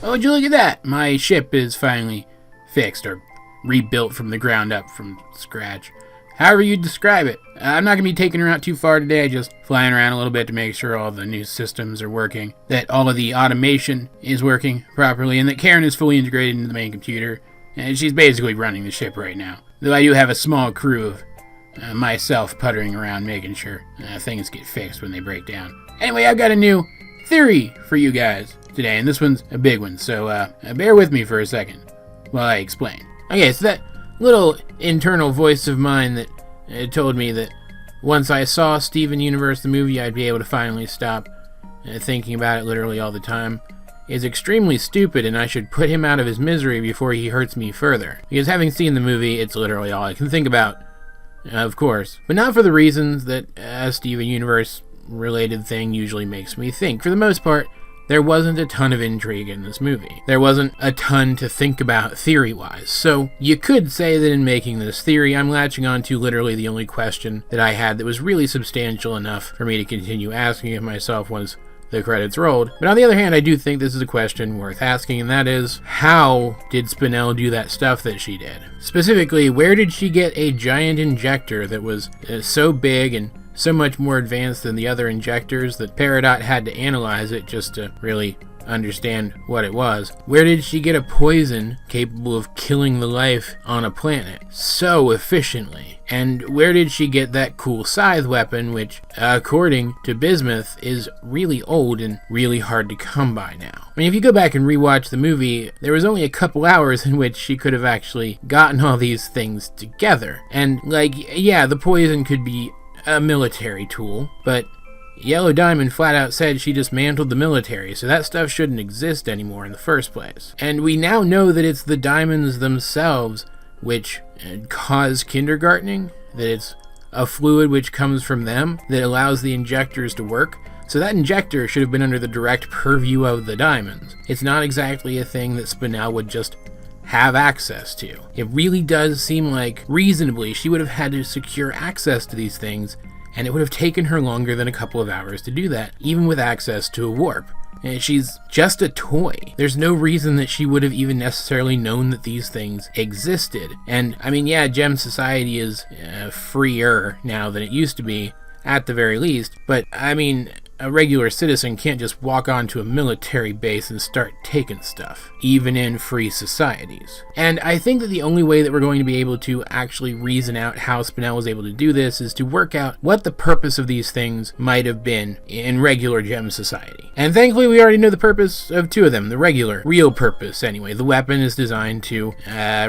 Oh, would you look at that? My ship is finally fixed, or rebuilt from the ground up from scratch. However you describe it. I'm not going to be taking her out too far today, just flying around a little bit to make sure all the new systems are working, that all of the automation is working properly, and that Karen is fully integrated into the main computer, and she's basically running the ship right now. Though I do have a small crew of myself puttering around making sure things get fixed when they break down. Anyway, I've got a new theory for you guys today, and this one's a big one, so bear with me for a second while I explain. Okay, so that little internal voice of mine that told me that once I saw Steven Universe the movie, I'd be able to finally stop thinking about it literally all the time, is extremely stupid, and I should put him out of his misery before he hurts me further. Because having seen the movie, it's literally all I can think about, of course. But not for the reasons that a Steven Universe related thing usually makes me think. For the most part, there wasn't a ton of intrigue in this movie. There wasn't a ton to think about theory-wise. So you could say that in making this theory, I'm latching on to literally the only question that I had that was really substantial enough for me to continue asking of myself once the credits rolled. But on the other hand, I do think this is a question worth asking, and that is, how did Spinel do that stuff that she did? Specifically, where did she get a giant injector that was so big and so much more advanced than the other injectors that Peridot had to analyze it just to really understand what it was? Where did she get a poison capable of killing the life on a planet so efficiently? And where did she get that cool scythe weapon, which, according to Bismuth, is really old and really hard to come by now? I mean, if you go back and rewatch the movie, there was only a couple hours in which she could have actually gotten all these things together. And, yeah, the poison could be a military tool, but Yellow Diamond flat out said she dismantled the military, so that stuff shouldn't exist anymore in the first place. And we now know that it's the diamonds themselves which cause kindergartening, that it's a fluid which comes from them that allows the injectors to work. So that injector should have been under the direct purview of the diamonds. It's not exactly a thing that Spinel would just have access to. It really does seem like, reasonably, she would have had to secure access to these things, and it would have taken her longer than a couple of hours to do that, even with access to a warp. And she's just a toy. There's no reason that she would have even necessarily known that these things existed. And, I mean, yeah, Gem Society is freer now than it used to be, at the very least, but, I mean, a regular citizen can't just walk onto a military base and start taking stuff, even in free societies. And I think that the only way that we're going to be able to actually reason out how Spinel was able to do this is to work out what the purpose of these things might have been in regular Gem Society. And thankfully we already know the purpose of two of them, the regular, real purpose anyway. The weapon is designed to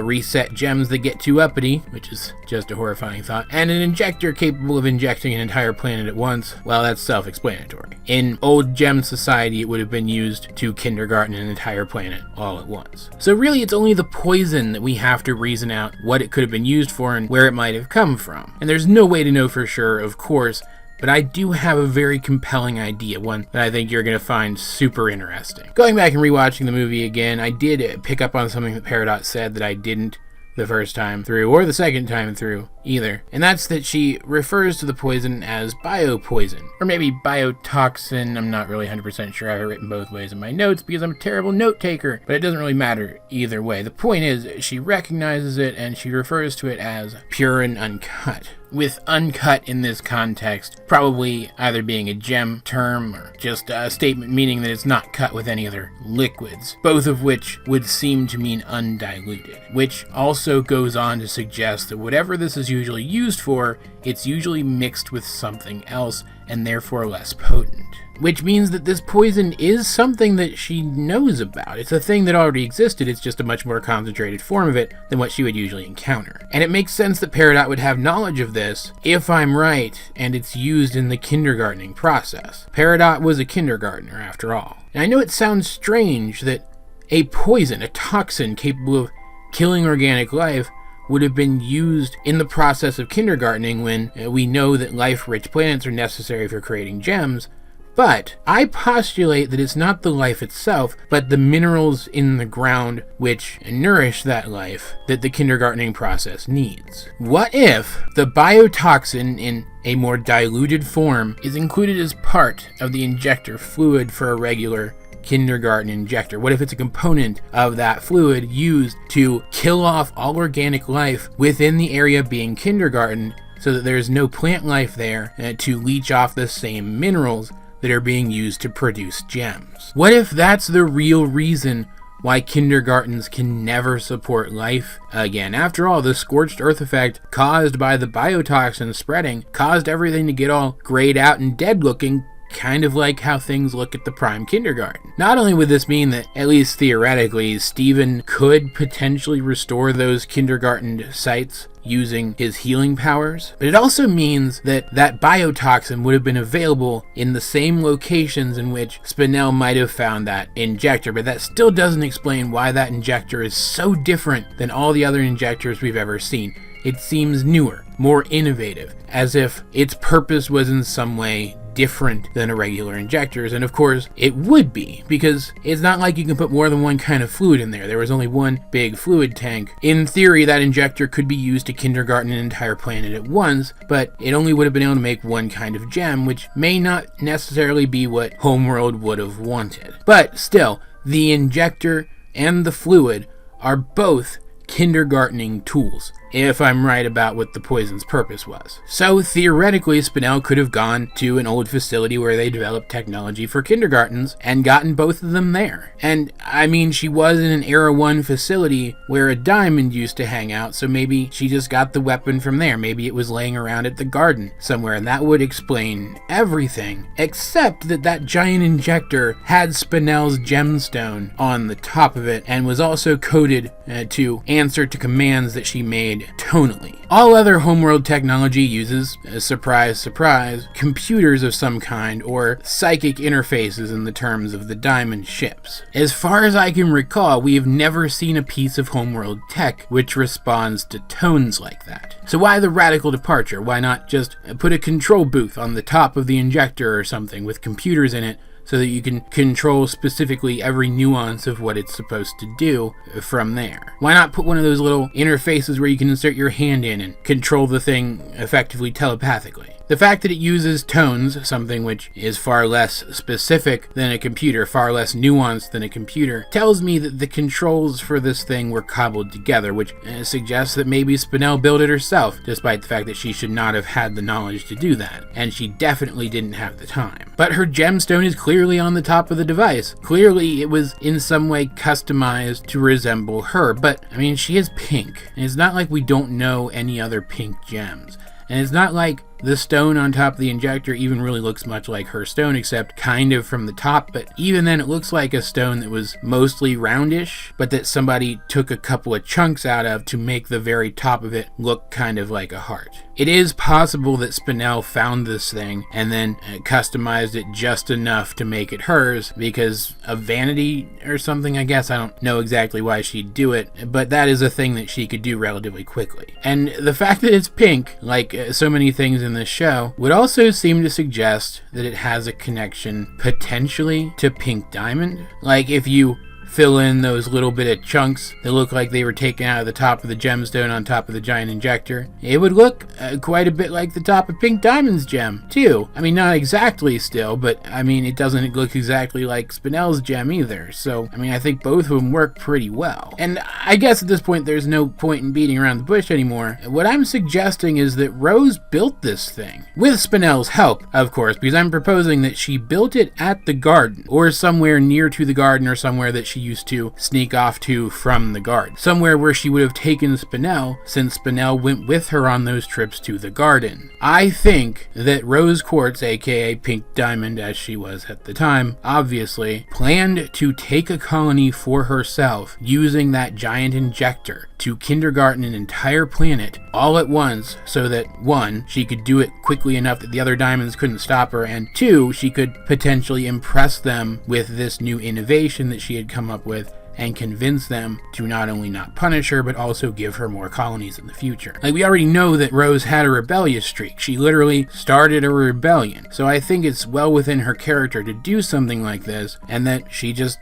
reset gems that get too uppity, which is just a horrifying thought, and an injector capable of injecting an entire planet at once. Well, that's self-explanatory. In old Gem Society, it would have been used to kindergarten an entire planet all at once. So really, it's only the poison that we have to reason out what it could have been used for and where it might have come from. And there's no way to know for sure, of course, but I do have a very compelling idea, one that I think you're going to find super interesting. Going back and rewatching the movie again, I did pick up on something that Peridot said that I didn't the first time through, or the second time through either, and that's that she refers to the poison as biopoison, or maybe biotoxin. I'm not really 100% sure. I have it written both ways in my notes because I'm a terrible note taker, but it doesn't really matter either way. The point is, she recognizes it and she refers to it as pure and uncut, with uncut in this context probably either being a gem term or just a statement meaning that it's not cut with any other liquids, both of which would seem to mean undiluted, which also goes on to suggest that whatever this is usually used for, it's usually mixed with something else and therefore less potent. Which means that this poison is something that she knows about. It's a thing that already existed, it's just a much more concentrated form of it than what she would usually encounter. And it makes sense that Peridot would have knowledge of this, if I'm right, and it's used in the kindergartening process. Peridot was a kindergartner, after all. And I know it sounds strange that a poison, a toxin capable of killing organic life, would have been used in the process of kindergartening when we know that life-rich planets are necessary for creating gems. But I postulate that it's not the life itself, but the minerals in the ground which nourish that life that the kindergartening process needs. What if the biotoxin in a more diluted form is included as part of the injector fluid for a regular kindergarten injector? What if it's a component of that fluid used to kill off all organic life within the area being kindergarten, so that there's no plant life there to leach off the same minerals that are being used to produce gems? What if that's the real reason why kindergartens can never support life again? After all, the scorched earth effect caused by the biotoxin spreading caused everything to get all grayed out and dead looking, kind of like how things look at the prime kindergarten. Not only would this mean that, at least theoretically, Steven could potentially restore those kindergarten sites using his healing powers, but it also means that that biotoxin would have been available in the same locations in which Spinel might have found that injector, but that still doesn't explain why that injector is so different than all the other injectors we've ever seen. It seems newer, more innovative, as if its purpose was in some way different than a regular injector's, and of course it would be, because it's not like you can put more than one kind of fluid in there. There was only one big fluid tank. In theory, that injector could be used to kindergarten an entire planet at once, but it only would have been able to make one kind of gem, which may not necessarily be what Homeworld would have wanted. But still, the injector and the fluid are both kindergartening tools, if I'm right about what the poison's purpose was. So theoretically, Spinel could have gone to an old facility where they developed technology for kindergartens and gotten both of them there. And I mean, she was in an Era 1 facility where a diamond used to hang out, so maybe she just got the weapon from there. Maybe it was laying around at the garden somewhere, and that would explain everything, except that that giant injector had Spinel's gemstone on the top of it and was also coded to answer to commands that she made tonally. All other Homeworld technology uses, surprise, surprise, computers of some kind or psychic interfaces in the terms of the Diamond ships. As far as I can recall, we have never seen a piece of Homeworld tech which responds to tones like that. So why the radical departure? Why not just put a control booth on the top of the injector or something with computers in it, so that you can control specifically every nuance of what it's supposed to do from there? Why not put one of those little interfaces where you can insert your hand in and control the thing effectively telepathically? The fact that it uses tones, something which is far less specific than a computer, far less nuanced than a computer, tells me that the controls for this thing were cobbled together, which suggests that maybe Spinel built it herself, despite the fact that she should not have had the knowledge to do that, and she definitely didn't have the time. But her gemstone is clearly on the top of the device. Clearly it was in some way customized to resemble her, but I mean, she is pink, and it's not like we don't know any other pink gems. And it's not like the stone on top of the injector even really looks much like her stone, except kind of from the top, but even then it looks like a stone that was mostly roundish, but that somebody took a couple of chunks out of to make the very top of it look kind of like a heart. It is possible that Spinel found this thing and then customized it just enough to make it hers because of vanity or something, I guess. I don't know exactly why she'd do it, but that is a thing that she could do relatively quickly. And the fact that it's pink, like so many things in this show, would also seem to suggest that it has a connection potentially to Pink Diamond. Like if you fill in those little bit of chunks that look like they were taken out of the top of the gemstone on top of the giant injector, it would look quite a bit like the top of Pink Diamond's gem, too. I mean, not exactly still, but I mean, it doesn't look exactly like Spinel's gem either. So, I mean, I think both of them work pretty well. And I guess at this point, there's no point in beating around the bush anymore. What I'm suggesting is that Rose built this thing, with Spinel's help, of course, because I'm proposing that she built it at the garden, or somewhere near to the garden, or somewhere that she used to sneak off to from the garden. Somewhere where she would have taken Spinel, since Spinel went with her on those trips to the garden. I think that Rose Quartz, aka Pink Diamond as she was at the time, obviously, planned to take a colony for herself using that giant injector to kindergarten an entire planet all at once, so that 1, she could do it quickly enough that the other diamonds couldn't stop her, and 2, she could potentially impress them with this new innovation that she had come up with and convince them to not only not punish her, but also give her more colonies in the future. Like, we already know that Rose had a rebellious streak. She literally started a rebellion. So I think it's well within her character to do something like this, and that she just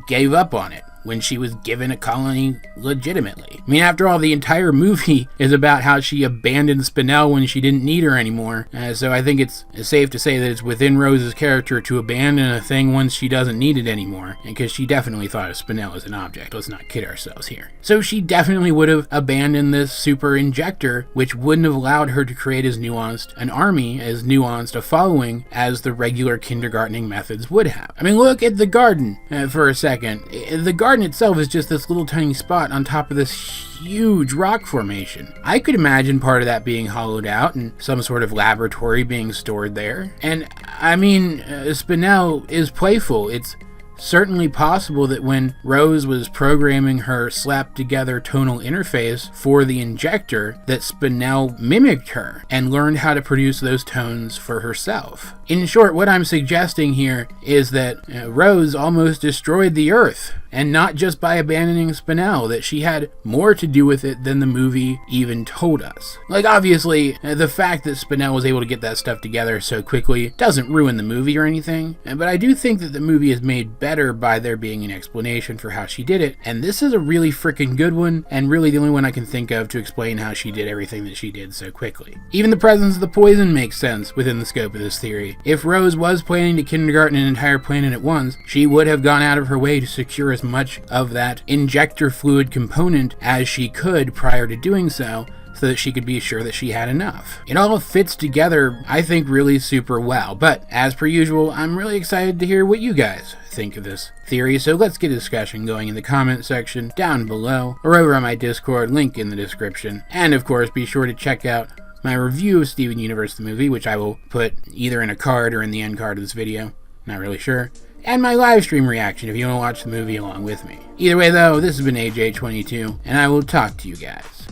gave up on it. when she was given a colony legitimately. I mean, after all, the entire movie is about how she abandoned Spinel when she didn't need her anymore. So I think it's safe to say that it's within Rose's character to abandon a thing once she doesn't need it anymore, because she definitely thought of Spinel as an object. Let's not kid ourselves here. So she definitely would have abandoned this super injector, which wouldn't have allowed her to create an army as nuanced a following as the regular kindergartening methods would have. I mean, look at the garden for a second. The garden itself is just this little tiny spot on top of this huge rock formation. I could imagine part of that being hollowed out and some sort of laboratory being stored there. And I mean, Spinel is playful. It's certainly possible that when Rose was programming her slapped together tonal interface for the injector, that Spinel mimicked her and learned how to produce those tones for herself. In short, what I'm suggesting here is that Rose almost destroyed the Earth, and not just by abandoning Spinel, that she had more to do with it than the movie even told us. Like, obviously, the fact that Spinel was able to get that stuff together so quickly doesn't ruin the movie or anything, but I do think that the movie is made better by there being an explanation for how she did it, and this is a really freaking good one, and really the only one I can think of to explain how she did everything that she did so quickly. Even the presence of the poison makes sense within the scope of this theory. If Rose was planning to kindergarten an entire planet at once, she would have gone out of her way to secure as much of that injector fluid component as she could prior to doing so that she could be sure that she had enough. It all fits together, I think, really super well, but as per usual, I'm really excited to hear what you guys think of this theory, so let's get a discussion going in the comment section down below, or over on my Discord, link in the description, and of course, be sure to check out my review of Steven Universe the movie, which I will put either in a card or in the end card of this video, not really sure, and my live stream reaction if you want to watch the movie along with me. Either way though, this has been AJ22, and I will talk to you guys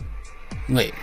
later.